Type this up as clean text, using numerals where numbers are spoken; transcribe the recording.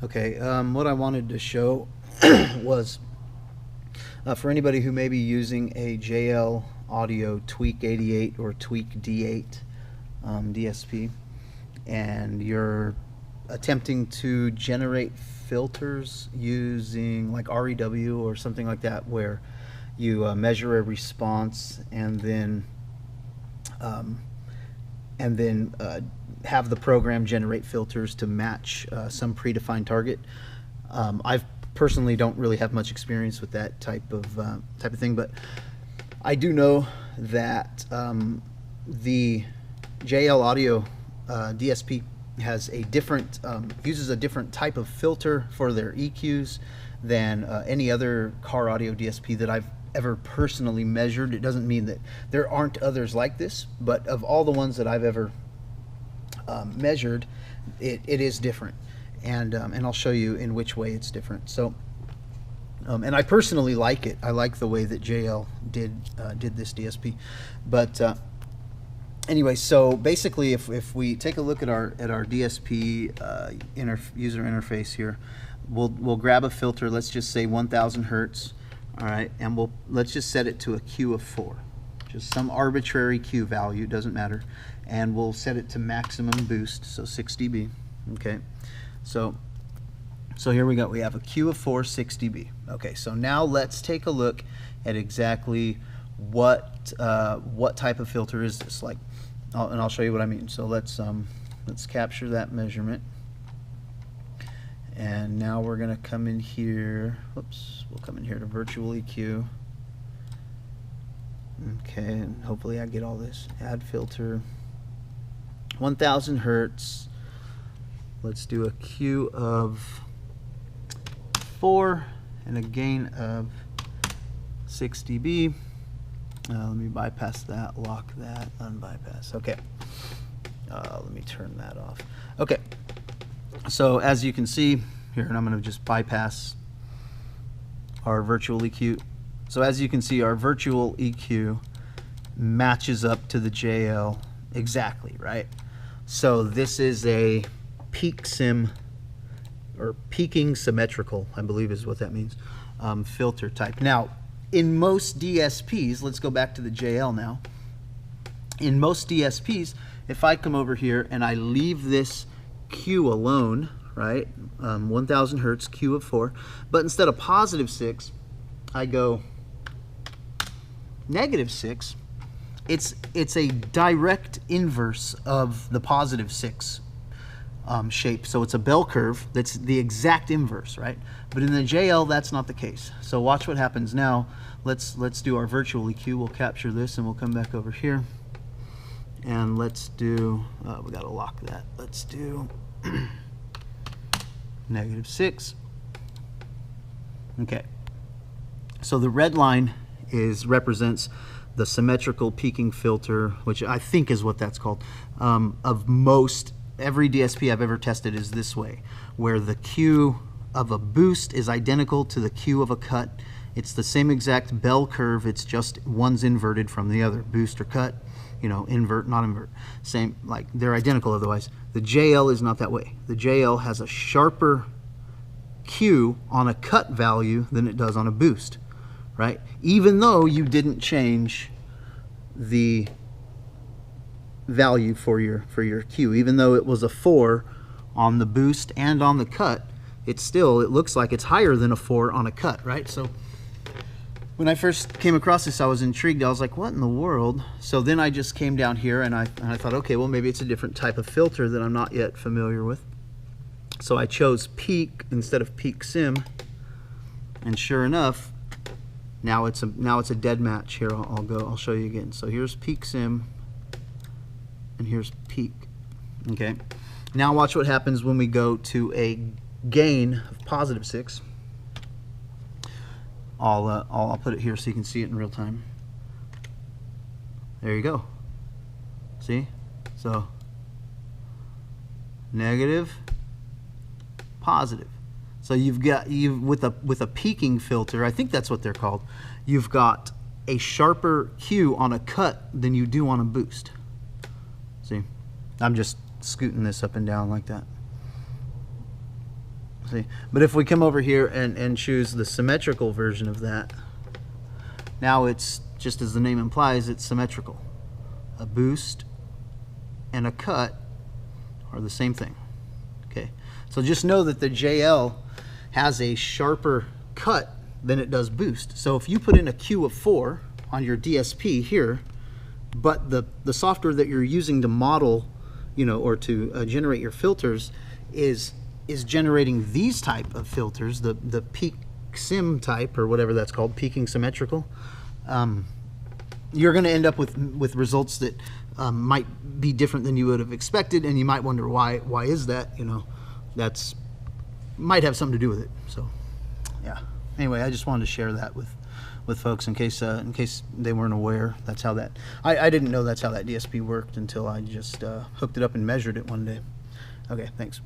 Okay, what I wanted to show was for anybody who may be using a JL Audio TwK 88 or TwK D8 DSP, and you're attempting to generate filters using like REW or something like that, where you measure a response and then have the program generate filters to match some predefined target. I personally don't really have much experience with that type of thing, but I do know that the JL Audio DSP has a different uses a different type of filter for their EQs than any other car audio DSP that I've ever personally measured. It doesn't mean that there aren't others like this, but of all the ones that I've ever measured, it is different, and I'll show you in which way it's different. So and I personally like it. I like the way that JL did this DSP. But anyway, so basically, if we take a look at our DSP user interface here, we'll grab a filter. Let's just say 1,000 hertz. All right, and let's just set it to a Q of 4, just some arbitrary Q value, doesn't matter, and we'll set it to maximum boost, so 6 dB. Okay, so here we go. We have a Q of 4, 6 dB. Okay, so now let's take a look at exactly what type of filter is this. Like, and I'll show you what I mean. So let's capture that measurement. And now we're going to come in here. Whoops, we'll come in here to virtual EQ. Okay, and hopefully I get all this. Add filter. 1,000 hertz. Let's do a Q of 4 and a gain of 6 dB. Let me bypass that, lock that, unbypass. Okay. Let me turn that off. Okay. So as you can see here, and I'm going to just bypass our virtual EQ. So as you can see, our virtual EQ matches up to the JL exactly, right? So this is a peak sim, or peaking symmetrical, I believe is what that means, filter type. Now, in most DSPs, let's go back to the JL now. In most DSPs, if I come over here and I leave this Q alone, right, 1,000 hertz, Q of 4, but instead of positive 6, I go negative 6. It's a direct inverse of the positive 6 shape. So it's a bell curve that's the exact inverse, right? But in the JL, that's not the case. So watch what happens now. Let's do our virtual EQ. We'll capture this and we'll come back over here. And let's do, we gotta lock that. Let's do negative 6. Okay. So the red line represents the symmetrical peaking filter, which I think is what that's called. Of most, every DSP I've ever tested is this way, where the Q of a boost is identical to the Q of a cut. It's the same exact bell curve, it's just one's inverted from the other. Boost or cut, you know, invert, not invert. Same, like they're identical otherwise. The JL is not that way. The JL has a sharper Q on a cut value than it does on a boost, right? Even though you didn't change the value for your Q, even though it was a 4 on the boost and on the cut, it looks like it's higher than a 4 on a cut, right? So when I first came across this, I was intrigued. I was like, what in the world? So then I just came down here and I thought, okay, well, maybe it's a different type of filter that I'm not yet familiar with. So I chose peak instead of peak sim, and sure enough, now it's a dead match. Here, I'll show you again. So here's peak sim, and here's peak. Okay. Now watch what happens when we go to a gain of positive 6. I'll put it here so you can see it in real time. There you go. See? So negative, positive. So with a peaking filter, I think that's what they're called, you've got a sharper Q on a cut than you do on a boost. See? I'm just scooting this up and down like that. See, but if we come over here and choose the symmetrical version of that, now it's just as the name implies, it's symmetrical. A boost and a cut are the same thing. Okay, so just know that the JL has a sharper cut than it does boost. So if you put in a Q of 4 on your DSP here, but the software that you're using to model, you know, or to generate your filters is generating these type of filters, the peak sim type or whatever that's called, peaking symmetrical, you're going to end up with results that might be different than you would have expected, and you might wonder why is that? You know, that's might have something to do with it. So yeah, anyway, I just wanted to share that with folks in case they weren't aware. That's how that I didn't know that's how that DSP worked until I just hooked it up and measured it one day. Okay, thanks.